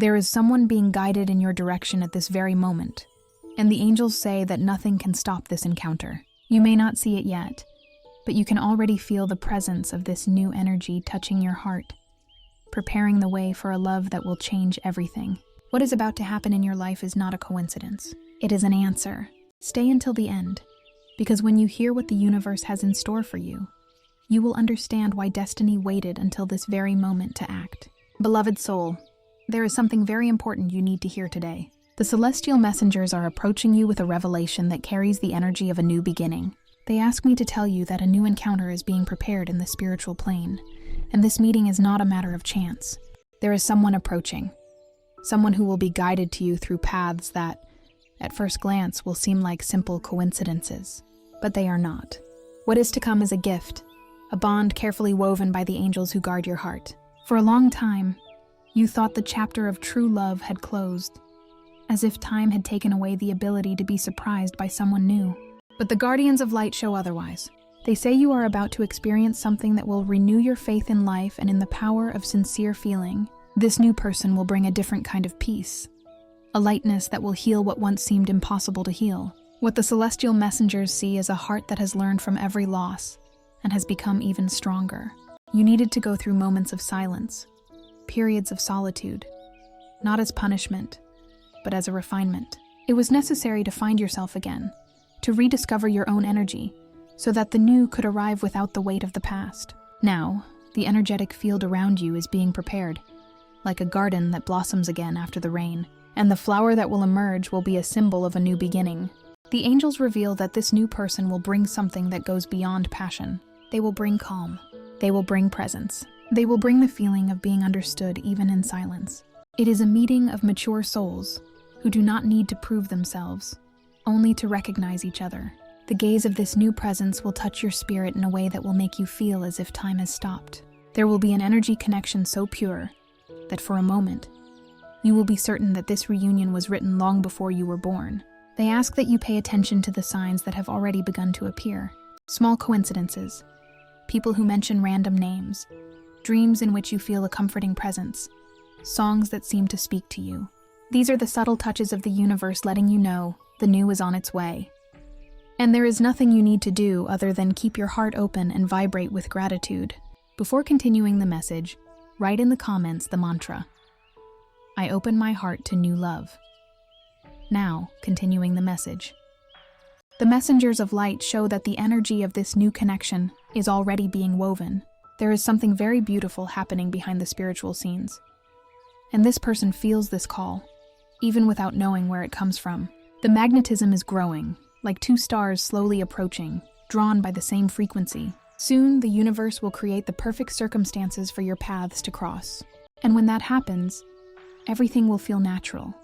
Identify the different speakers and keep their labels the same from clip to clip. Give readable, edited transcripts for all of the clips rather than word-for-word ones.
Speaker 1: There is someone being guided in your direction at this very moment, and the angels say that nothing can stop this encounter. You may not see it yet, but you can already feel the presence of this new energy touching your heart, preparing the way for a love that will change everything. What is about to happen in your life is not a coincidence. It is an answer. Stay until the end, because when you hear what the universe has in store for you, you will understand why destiny waited until this very moment to act. Beloved soul, there is something very important you need to hear today. The celestial messengers are approaching you with a revelation that carries the energy of a new beginning. They ask me to tell you that a new encounter is being prepared in the spiritual plane, and this meeting is not a matter of chance. There is someone approaching, someone who will be guided to you through paths that, at first glance, will seem like simple coincidences, but they are not. What is to come is a gift, a bond carefully woven by the angels who guard your heart. For a long time, you thought the chapter of true love had closed, as if time had taken away the ability to be surprised by someone new. But the Guardians of Light show otherwise. They say you are about to experience something that will renew your faith in life and in the power of sincere feeling. This new person will bring a different kind of peace, a lightness that will heal what once seemed impossible to heal. What the celestial messengers see is a heart that has learned from every loss and has become even stronger. You needed to go through moments of silence, periods of solitude, not as punishment, but as a refinement. It was necessary to find yourself again, to rediscover your own energy, so that the new could arrive without the weight of the past. Now, the energetic field around you is being prepared, like a garden that blossoms again after the rain, and the flower that will emerge will be a symbol of a new beginning. The angels reveal that this new person will bring something that goes beyond passion. They will bring calm. They will bring presence. They will bring the feeling of being understood even in silence. It is a meeting of mature souls who do not need to prove themselves, only to recognize each other. The gaze of this new presence will touch your spirit in a way that will make you feel as if time has stopped. There will be an energy connection so pure that for a moment, you will be certain that this reunion was written long before you were born. They ask that you pay attention to the signs that have already begun to appear. Small coincidences, people who mention random names, dreams in which you feel a comforting presence, songs that seem to speak to you. These are the subtle touches of the universe letting you know the new is on its way. And there is nothing you need to do other than keep your heart open and vibrate with gratitude. Before continuing the message, write in the comments the mantra, "I open my heart to new love." Now, continuing the message. The messengers of light show that the energy of this new connection is already being woven. There is something very beautiful happening behind the spiritual scenes. And this person feels this call, even without knowing where it comes from. The magnetism is growing, like two stars slowly approaching, drawn by the same frequency. Soon, the universe will create the perfect circumstances for your paths to cross. And when that happens, everything will feel natural,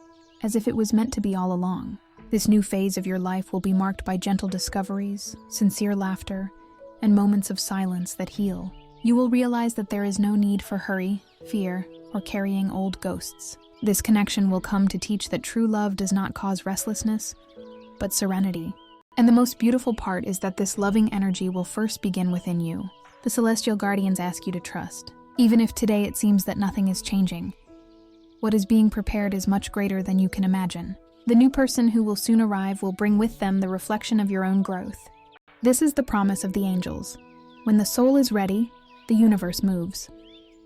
Speaker 1: as if it was meant to be all along. This new phase of your life will be marked by gentle discoveries, sincere laughter, and moments of silence that heal. You will realize that there is no need for hurry, fear, or carrying old ghosts. This connection will come to teach that true love does not cause restlessness, but serenity. And the most beautiful part is that this loving energy will first begin within you. The celestial guardians ask you to trust. Even if today it seems that nothing is changing, what is being prepared is much greater than you can imagine. The new person who will soon arrive will bring with them the reflection of your own growth. This is the promise of the angels. When the soul is ready, the universe moves.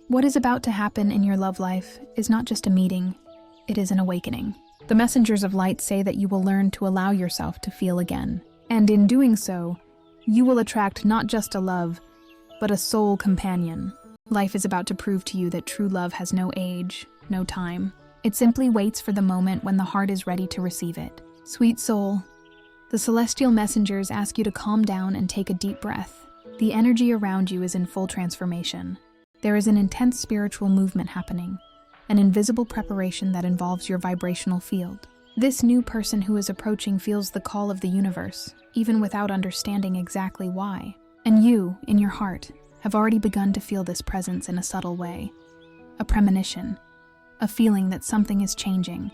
Speaker 1: What is about to happen in your love life is not just a meeting, it is an awakening. The messengers of light say that you will learn to allow yourself to feel again. And in doing so, you will attract not just a love, but a soul companion. Life is about to prove to you that true love has no age, no time. It simply waits for the moment when the heart is ready to receive it. Sweet soul, the celestial messengers ask you to calm down and take a deep breath. The energy around you is in full transformation. There is an intense spiritual movement happening, an invisible preparation that involves your vibrational field. This new person who is approaching feels the call of the universe, even without understanding exactly why. And you, in your heart, have already begun to feel this presence in a subtle way. A premonition, a feeling that something is changing,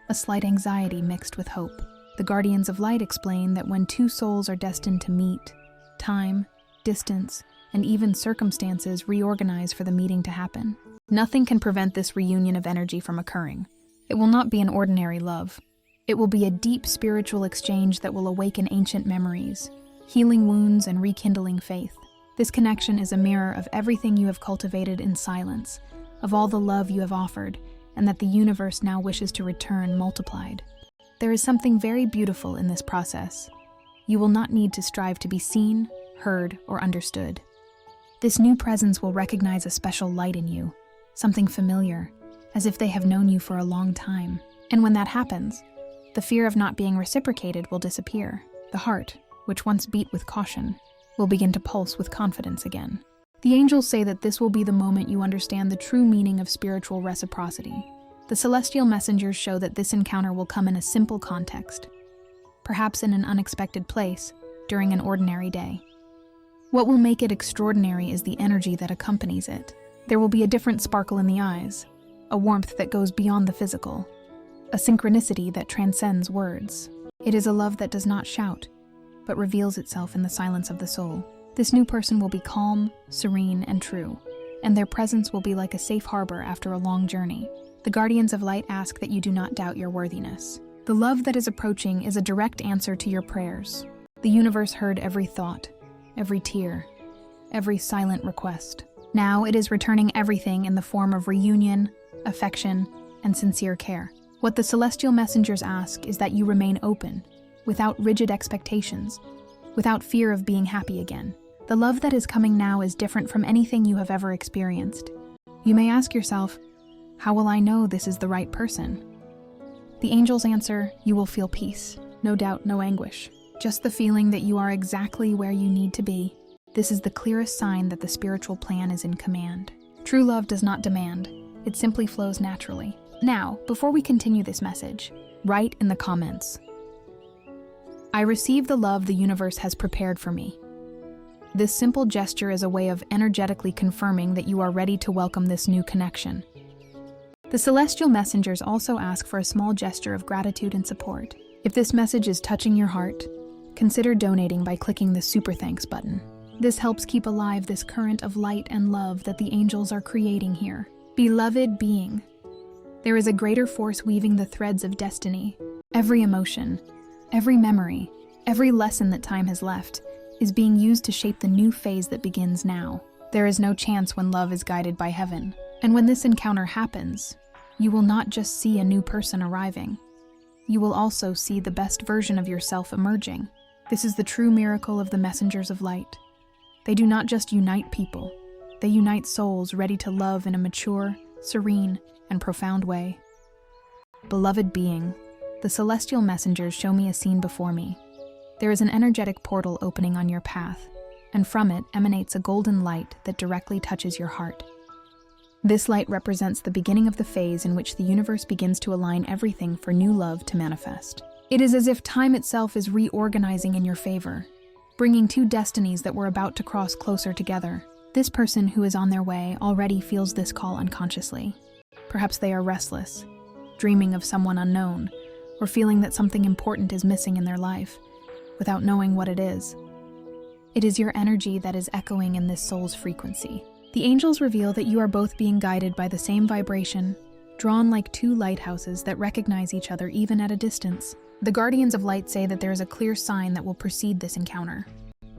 Speaker 1: a slight anxiety mixed with hope. The Guardians of Light explain that when two souls are destined to meet, time, distance, and even circumstances reorganize for the meeting to happen. Nothing can prevent this reunion of energy from occurring. It will not be an ordinary love. It will be a deep spiritual exchange that will awaken ancient memories, healing wounds and rekindling faith. This connection is a mirror of everything you have cultivated in silence, of all the love you have offered, and that the universe now wishes to return multiplied. There is something very beautiful in this process. You will not need to strive to be seen, heard, or understood. This new presence will recognize a special light in you, something familiar, as if they have known you for a long time. And when that happens, the fear of not being reciprocated will disappear. The heart, which once beat with caution, will begin to pulse with confidence again. The angels say that this will be the moment you understand the true meaning of spiritual reciprocity. The celestial messengers show that this encounter will come in a simple context, perhaps in an unexpected place, during an ordinary day. What will make it extraordinary is the energy that accompanies it. There will be a different sparkle in the eyes, a warmth that goes beyond the physical, a synchronicity that transcends words. It is a love that does not shout, but reveals itself in the silence of the soul. This new person will be calm, serene, and true, and their presence will be like a safe harbor after a long journey. The guardians of light ask that you do not doubt your worthiness. The love that is approaching is a direct answer to your prayers. The universe heard every thought, every tear, every silent request. Now it is returning everything in the form of reunion, affection, and sincere care. What the celestial messengers ask is that you remain open, without rigid expectations, without fear of being happy again. The love that is coming now is different from anything you have ever experienced. You may ask yourself, how will I know this is the right person? The angels answer, you will feel peace, no doubt, no anguish, just the feeling that you are exactly where you need to be. This is the clearest sign that the spiritual plan is in command. True love does not demand, it simply flows naturally. Now, before we continue this message, write in the comments, I receive the love the universe has prepared for me. This simple gesture is a way of energetically confirming that you are ready to welcome this new connection. The celestial messengers also ask for a small gesture of gratitude and support. If this message is touching your heart, consider donating by clicking the Super Thanks button. This helps keep alive this current of light and love that the angels are creating here. Beloved being, there is a greater force weaving the threads of destiny. Every emotion, every memory, every lesson that time has left is being used to shape the new phase that begins now. There is no chance when love is guided by heaven. And when this encounter happens, you will not just see a new person arriving. You will also see the best version of yourself emerging. This is the true miracle of the messengers of light. They do not just unite people, they unite souls ready to love in a mature, serene, and profound way. Beloved being, the celestial messengers show me a scene before me. There is an energetic portal opening on your path, and from it emanates a golden light that directly touches your heart. This light represents the beginning of the phase in which the universe begins to align everything for new love to manifest. It is as if time itself is reorganizing in your favor, bringing two destinies that were about to cross closer together. This person who is on their way already feels this call unconsciously. Perhaps they are restless, dreaming of someone unknown, or feeling that something important is missing in their life, without knowing what it is. It is your energy that is echoing in this soul's frequency. The angels reveal that you are both being guided by the same vibration, drawn like two lighthouses that recognize each other even at a distance. The guardians of light say that there is a clear sign that will precede this encounter.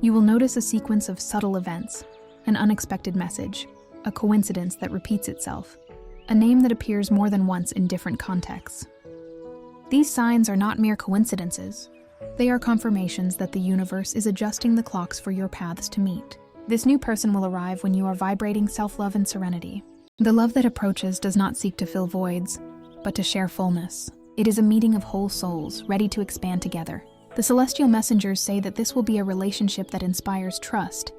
Speaker 1: You will notice a sequence of subtle events, an unexpected message, a coincidence that repeats itself, a name that appears more than once in different contexts. These signs are not mere coincidences. They are confirmations that the universe is adjusting the clocks for your paths to meet. This new person will arrive when you are vibrating self-love and serenity. The love that approaches does not seek to fill voids, but to share fullness. It is a meeting of whole souls, ready to expand together. The celestial messengers say that this will be a relationship that inspires trust,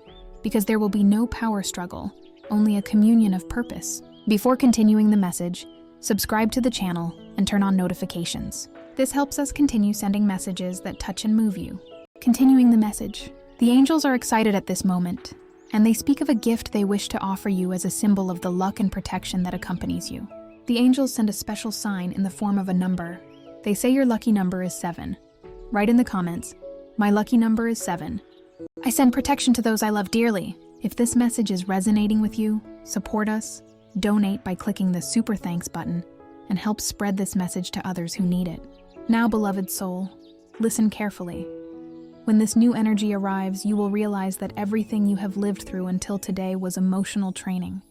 Speaker 1: because there will be no power struggle, only a communion of purpose. Before continuing the message, subscribe to the channel and turn on notifications. This helps us continue sending messages that touch and move you. Continuing the message. The angels are excited at this moment, and they speak of a gift they wish to offer you as a symbol of the luck and protection that accompanies you. The angels send a special sign in the form of a number. They say your lucky number is 7. Write in the comments, my lucky number is 7. I send protection to those I love dearly. If this message is resonating with you, support us Donate by clicking the Super Thanks button and help spread this message to others who need it. Now, beloved soul, listen carefully. When this new energy arrives, you will realize that everything you have lived through until today was emotional training.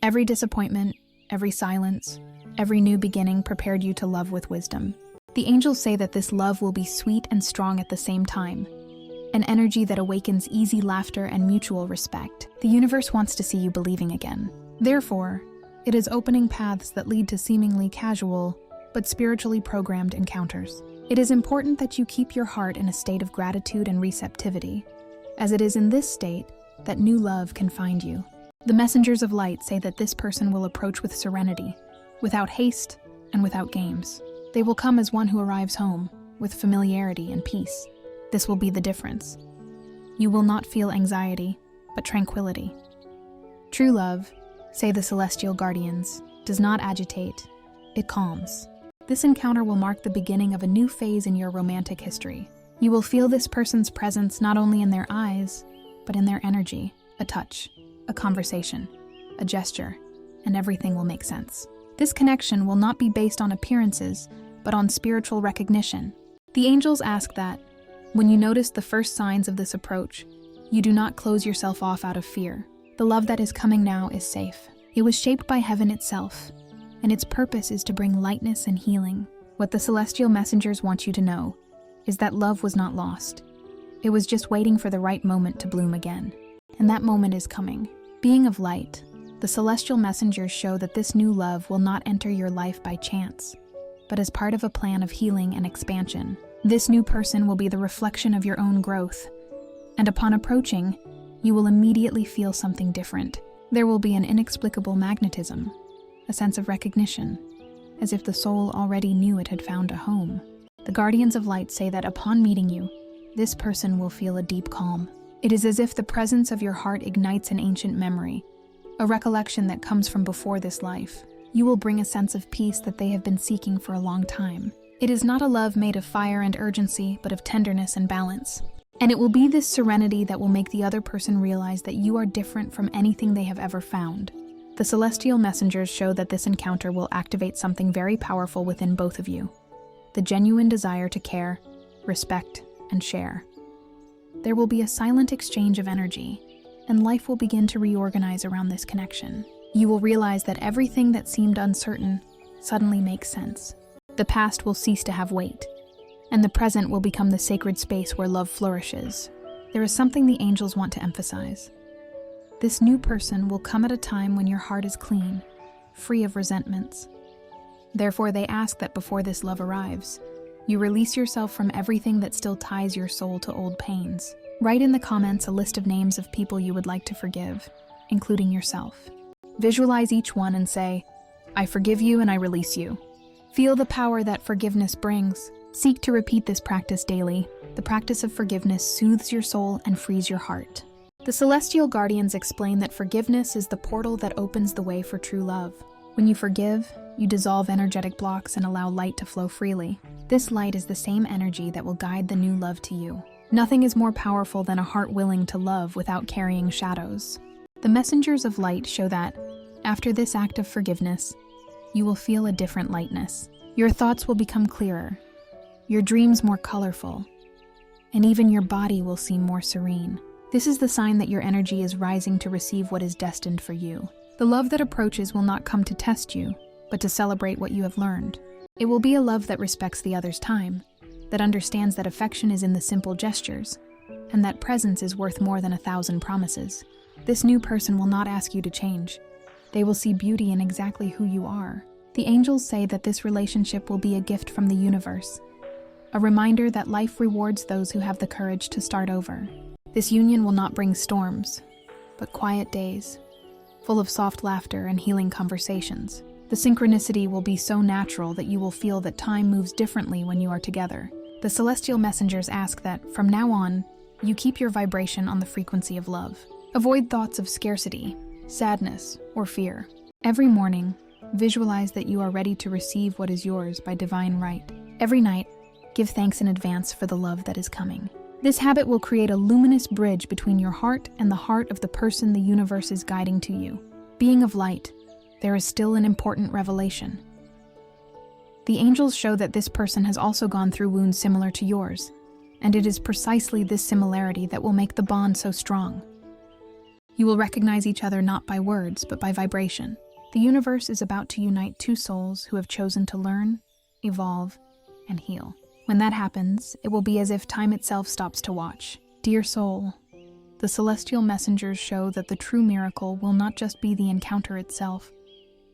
Speaker 1: Every disappointment, every silence, every new beginning prepared you to love with wisdom. The angels say that this love will be sweet and strong at the same time, an energy that awakens easy laughter and mutual respect. The universe wants to see you believing again. Therefore, it is opening paths that lead to seemingly casual, but spiritually programmed encounters. It is important that you keep your heart in a state of gratitude and receptivity, as it is in this state that new love can find you. The messengers of light say that this person will approach with serenity, without haste and without games. They will come as one who arrives home, with familiarity and peace. This will be the difference. You will not feel anxiety, but tranquility. True love, say the celestial guardians, does not agitate, it calms. This encounter will mark the beginning of a new phase in your romantic history. You will feel this person's presence not only in their eyes, but in their energy, a touch, a conversation, a gesture, and everything will make sense. This connection will not be based on appearances, but on spiritual recognition. The angels ask that, when you notice the first signs of this approach, you do not close yourself off out of fear. The love that is coming now is safe. It was shaped by heaven itself, and its purpose is to bring lightness and healing. What the celestial messengers want you to know is that love was not lost. It was just waiting for the right moment to bloom again. And that moment is coming. Being of light, the celestial messengers show that this new love will not enter your life by chance, but as part of a plan of healing and expansion. This new person will be the reflection of your own growth, and upon approaching, you will immediately feel something different. There will be an inexplicable magnetism, a sense of recognition, as if the soul already knew it had found a home. The guardians of light say that upon meeting you, this person will feel a deep calm. It is as if the presence of your heart ignites an ancient memory, a recollection that comes from before this life. You will bring a sense of peace that they have been seeking for a long time. It is not a love made of fire and urgency, but of tenderness and balance. And it will be this serenity that will make the other person realize that you are different from anything they have ever found. The celestial messengers show that this encounter will activate something very powerful within both of you: the genuine desire to care, respect, and share. There will be a silent exchange of energy, and life will begin to reorganize around this connection. You will realize that everything that seemed uncertain suddenly makes sense. The past will cease to have weight, and the present will become the sacred space where love flourishes. There is something the angels want to emphasize. This new person will come at a time when your heart is clean, free of resentments. Therefore, they ask that before this love arrives, you release yourself from everything that still ties your soul to old pains. Write in the comments a list of names of people you would like to forgive, including yourself. Visualize each one and say, "I forgive you and I release you." Feel the power that forgiveness brings. Seek to repeat this practice daily. The practice of forgiveness soothes your soul and frees your heart. The celestial guardians explain that forgiveness is the portal that opens the way for true love. When you forgive, you dissolve energetic blocks and allow light to flow freely. This light is the same energy that will guide the new love to you. Nothing is more powerful than a heart willing to love without carrying shadows. The messengers of light show that, after this act of forgiveness, you will feel a different lightness. Your thoughts will become clearer, your dreams more colorful, and even your body will seem more serene. This is the sign that your energy is rising to receive what is destined for you. The love that approaches will not come to test you, but to celebrate what you have learned. It will be a love that respects the other's time, that understands that affection is in the simple gestures, and that presence is worth more than 1,000 promises. This new person will not ask you to change. They will see beauty in exactly who you are. The angels say that this relationship will be a gift from the universe, a reminder that life rewards those who have the courage to start over. This union will not bring storms, but quiet days, full of soft laughter and healing conversations. The synchronicity will be so natural that you will feel that time moves differently when you are together. The celestial messengers ask that, from now on, you keep your vibration on the frequency of love. Avoid thoughts of scarcity, sadness, or fear. Every morning, visualize that you are ready to receive what is yours by divine right. Every night, give thanks in advance for the love that is coming. This habit will create a luminous bridge between your heart and the heart of the person the universe is guiding to you. Being of light, there is still an important revelation. The angels show that this person has also gone through wounds similar to yours, and it is precisely this similarity that will make the bond so strong. You will recognize each other not by words, but by vibration. The universe is about to unite two souls who have chosen to learn, evolve, and heal. When that happens, it will be as if time itself stops to watch. Dear soul, the celestial messengers show that the true miracle will not just be the encounter itself,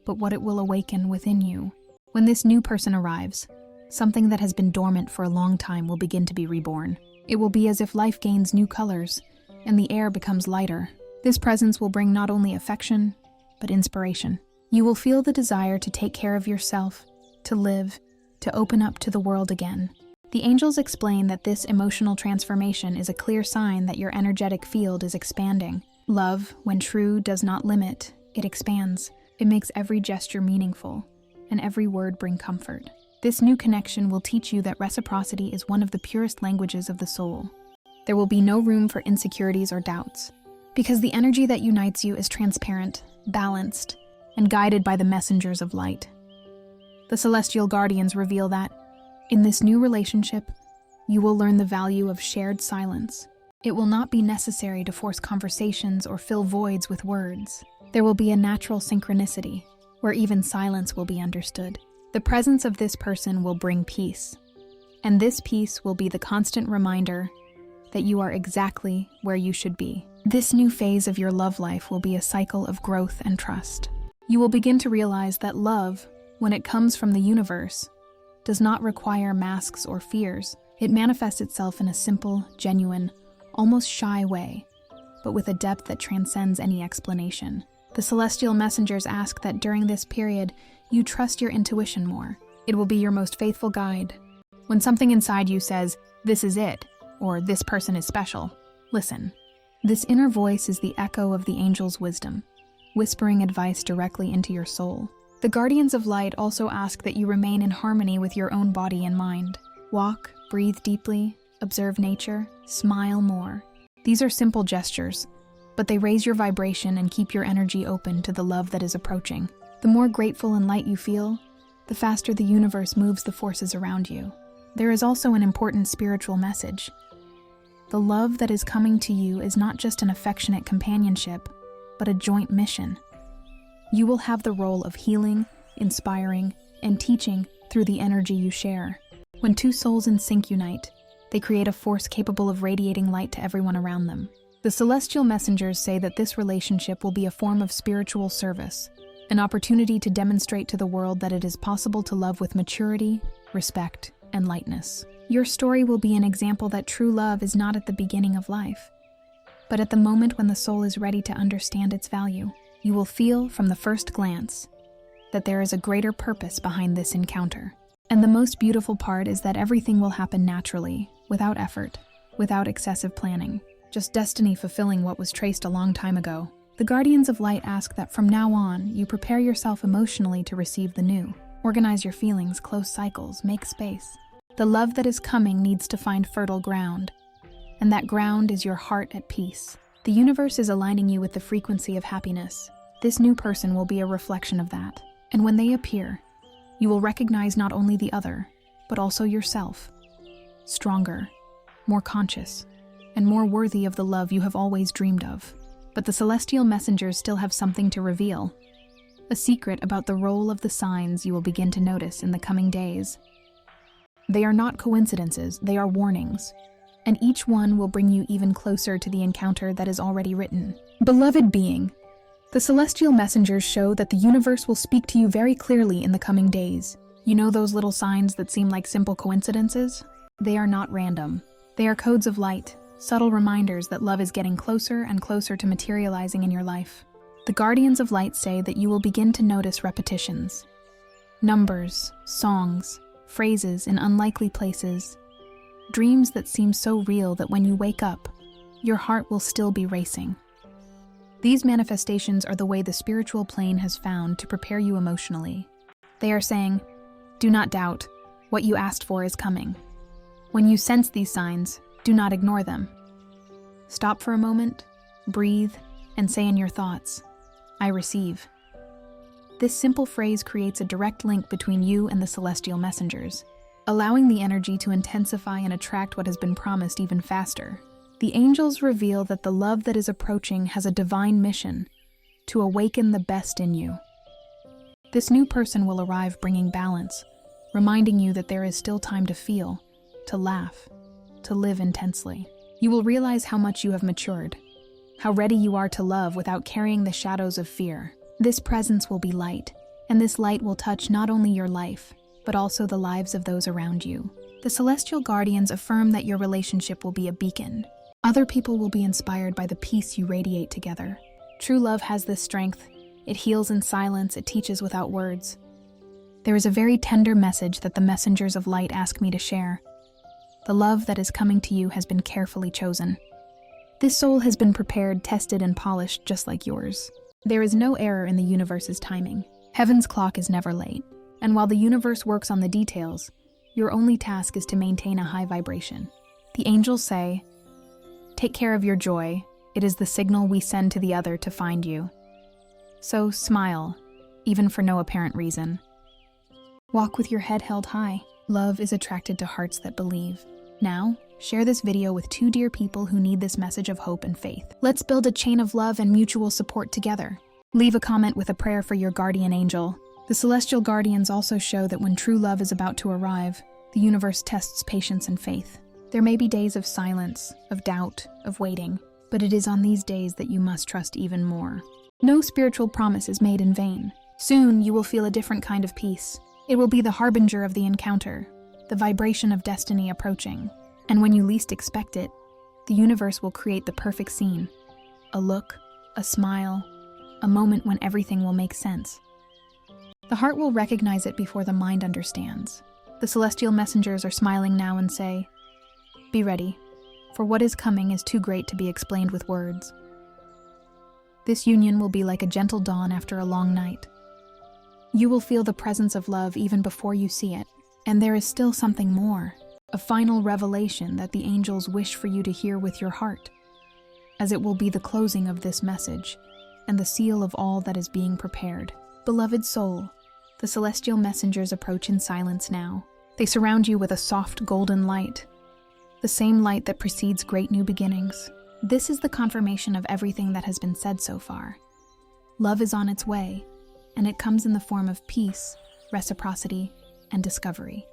Speaker 1: but what it will awaken within you. When this new person arrives, something that has been dormant for a long time will begin to be reborn. It will be as if life gains new colors, and the air becomes lighter. This presence will bring not only affection, but inspiration. You will feel the desire to take care of yourself, to live, to open up to the world again. The angels explain that this emotional transformation is a clear sign that your energetic field is expanding. Love, when true, does not limit, it expands. It makes every gesture meaningful, and every word bring comfort. This new connection will teach you that reciprocity is one of the purest languages of the soul. There will be no room for insecurities or doubts, because the energy that unites you is transparent, balanced, and guided by the messengers of light. The celestial guardians reveal that, in this new relationship, you will learn the value of shared silence. It will not be necessary to force conversations or fill voids with words. There will be a natural synchronicity, where even silence will be understood. The presence of this person will bring peace, and this peace will be the constant reminder that you are exactly where you should be. This new phase of your love life will be a cycle of growth and trust. You will begin to realize that love, when it comes from the universe, does not require masks or fears. It manifests itself in a simple, genuine, almost shy way, but with a depth that transcends any explanation. The celestial messengers ask that during this period, you trust your intuition more. It will be your most faithful guide. When something inside you says, "This is it," or "This person is special," listen. This inner voice is the echo of the angel's wisdom, whispering advice directly into your soul. The guardians of light also ask that you remain in harmony with your own body and mind. Walk, breathe deeply, observe nature, smile more. These are simple gestures, but they raise your vibration and keep your energy open to the love that is approaching. The more grateful and light you feel, the faster the universe moves the forces around you. There is also an important spiritual message. The love that is coming to you is not just an affectionate companionship, but a joint mission. You will have the role of healing, inspiring, and teaching through the energy you share. When two souls in sync unite, they create a force capable of radiating light to everyone around them. The celestial messengers say that this relationship will be a form of spiritual service, an opportunity to demonstrate to the world that it is possible to love with maturity, respect, and lightness. Your story will be an example that true love is not at the beginning of life, but at the moment when the soul is ready to understand its value. You will feel from the first glance that there is a greater purpose behind this encounter. And the most beautiful part is that everything will happen naturally, without effort, without excessive planning, just destiny fulfilling what was traced a long time ago. The guardians of light ask that from now on, you prepare yourself emotionally to receive the new. Organize your feelings, close cycles, make space. The love that is coming needs to find fertile ground, and that ground is your heart at peace. The universe is aligning you with the frequency of happiness. This new person will be a reflection of that. And when they appear, you will recognize not only the other, but also yourself. Stronger, more conscious, and more worthy of the love you have always dreamed of. But the celestial messengers still have something to reveal. A secret about the role of the signs you will begin to notice in the coming days. They are not coincidences, they are warnings. And each one will bring you even closer to the encounter that is already written. Beloved being, the celestial messengers show that the universe will speak to you very clearly in the coming days. You know those little signs that seem like simple coincidences? They are not random. They are codes of light, subtle reminders that love is getting closer and closer to materializing in your life. The guardians of light say that you will begin to notice repetitions. Numbers, songs, phrases in unlikely places. Dreams that seem so real that when you wake up, your heart will still be racing. These manifestations are the way the spiritual plane has found to prepare you emotionally. They are saying, do not doubt, what you asked for is coming. When you sense these signs, do not ignore them. Stop for a moment, breathe, and say in your thoughts, I receive. This simple phrase creates a direct link between you and the celestial messengers, allowing the energy to intensify and attract what has been promised even faster. The angels reveal that the love that is approaching has a divine mission to awaken the best in you. This new person will arrive bringing balance, reminding you that there is still time to feel, to laugh, to live intensely. You will realize how much you have matured, how ready you are to love without carrying the shadows of fear. This presence will be light, and this light will touch not only your life, but also the lives of those around you. The celestial guardians affirm that your relationship will be a beacon. Other people will be inspired by the peace you radiate together. True love has this strength. It heals in silence, it teaches without words. There is a very tender message that the messengers of light ask me to share. The love that is coming to you has been carefully chosen. This soul has been prepared, tested, and polished just like yours. There is no error in the universe's timing. Heaven's clock is never late. And while the universe works on the details, your only task is to maintain a high vibration. The angels say, "Take care of your joy. It is the signal we send to the other to find you." So smile, even for no apparent reason. Walk with your head held high. Love is attracted to hearts that believe. Now, share this video with 2 dear people who need this message of hope and faith. Let's build a chain of love and mutual support together. Leave a comment with a prayer for your guardian angel. The celestial guardians also show that when true love is about to arrive, the universe tests patience and faith. There may be days of silence, of doubt, of waiting, but it is on these days that you must trust even more. No spiritual promise is made in vain. Soon you will feel a different kind of peace. It will be the harbinger of the encounter, the vibration of destiny approaching. And when you least expect it, the universe will create the perfect scene. A look, a smile, a moment when everything will make sense. The heart will recognize it before the mind understands. The celestial messengers are smiling now and say, "Be ready, for what is coming is too great to be explained with words." This union will be like a gentle dawn after a long night. You will feel the presence of love even before you see it, and there is still something more, a final revelation that the angels wish for you to hear with your heart, as it will be the closing of this message and the seal of all that is being prepared. Beloved soul, the celestial messengers approach in silence now. They surround you with a soft golden light, the same light that precedes great new beginnings. This is the confirmation of everything that has been said so far. Love is on its way, and it comes in the form of peace, reciprocity, and discovery.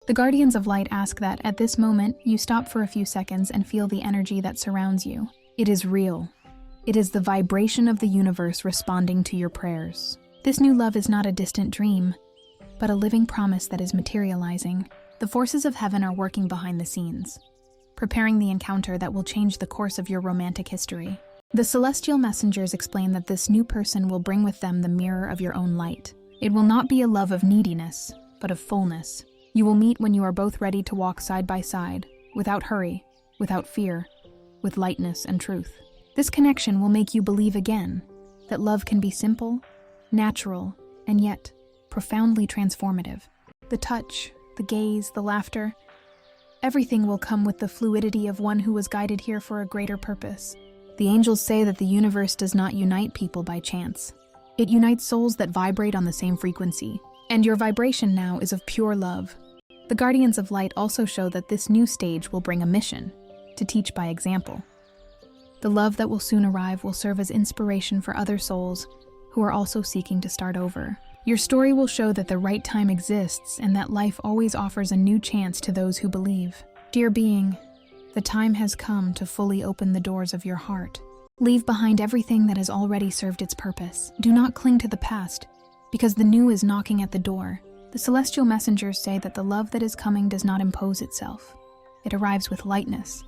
Speaker 1: The guardians of light ask that, at this moment, you stop for a few seconds and feel the energy that surrounds you. It is real. It is the vibration of the universe responding to your prayers. This new love is not a distant dream, but a living promise that is materializing. The forces of heaven are working behind the scenes, preparing the encounter that will change the course of your romantic history. The celestial messengers explain that this new person will bring with them the mirror of your own light. It will not be a love of neediness, but of fullness. You will meet when you are both ready to walk side by side, without hurry, without fear, with lightness and truth. This connection will make you believe again that love can be simple, natural, and yet profoundly transformative. The touch, the gaze, the laughter, everything will come with the fluidity of one who was guided here for a greater purpose. The angels say that the universe does not unite people by chance. It unites souls that vibrate on the same frequency, and your vibration now is of pure love. The guardians of light also show that this new stage will bring a mission, to teach by example. The love that will soon arrive will serve as inspiration for other souls who are also seeking to start over. Your story will show that the right time exists and that life always offers a new chance to those who believe. Dear being, the time has come to fully open the doors of your heart. Leave behind everything that has already served its purpose. Do not cling to the past, because the new is knocking at the door. The celestial messengers say that the love that is coming does not impose itself. It arrives with lightness,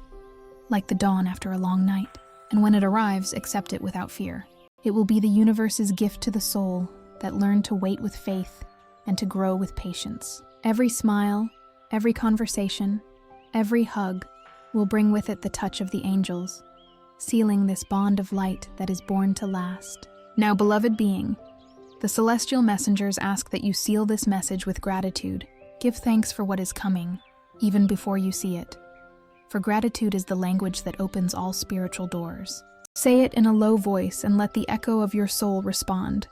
Speaker 1: like the dawn after a long night. And when it arrives, accept it without fear. It will be the universe's gift to the soul that learned to wait with faith and to grow with patience. Every smile, every conversation, every hug will bring with it the touch of the angels, sealing this bond of light that is born to last. Now, beloved being, the celestial messengers ask that you seal this message with gratitude. Give thanks for what is coming, even before you see it. For gratitude is the language that opens all spiritual doors. Say it in a low voice and let the echo of your soul respond.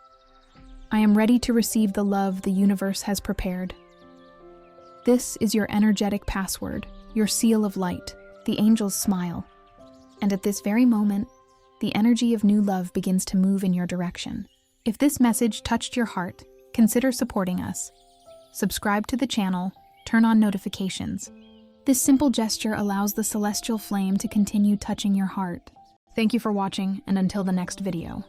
Speaker 1: I am ready to receive the love the universe has prepared. This is your energetic password, your seal of light. The angels smile. And at this very moment, the energy of new love begins to move in your direction. If this message touched your heart, consider supporting us. Subscribe to the channel, turn on notifications. This simple gesture allows the celestial flame to continue touching your heart. Thank you for watching, and until the next video.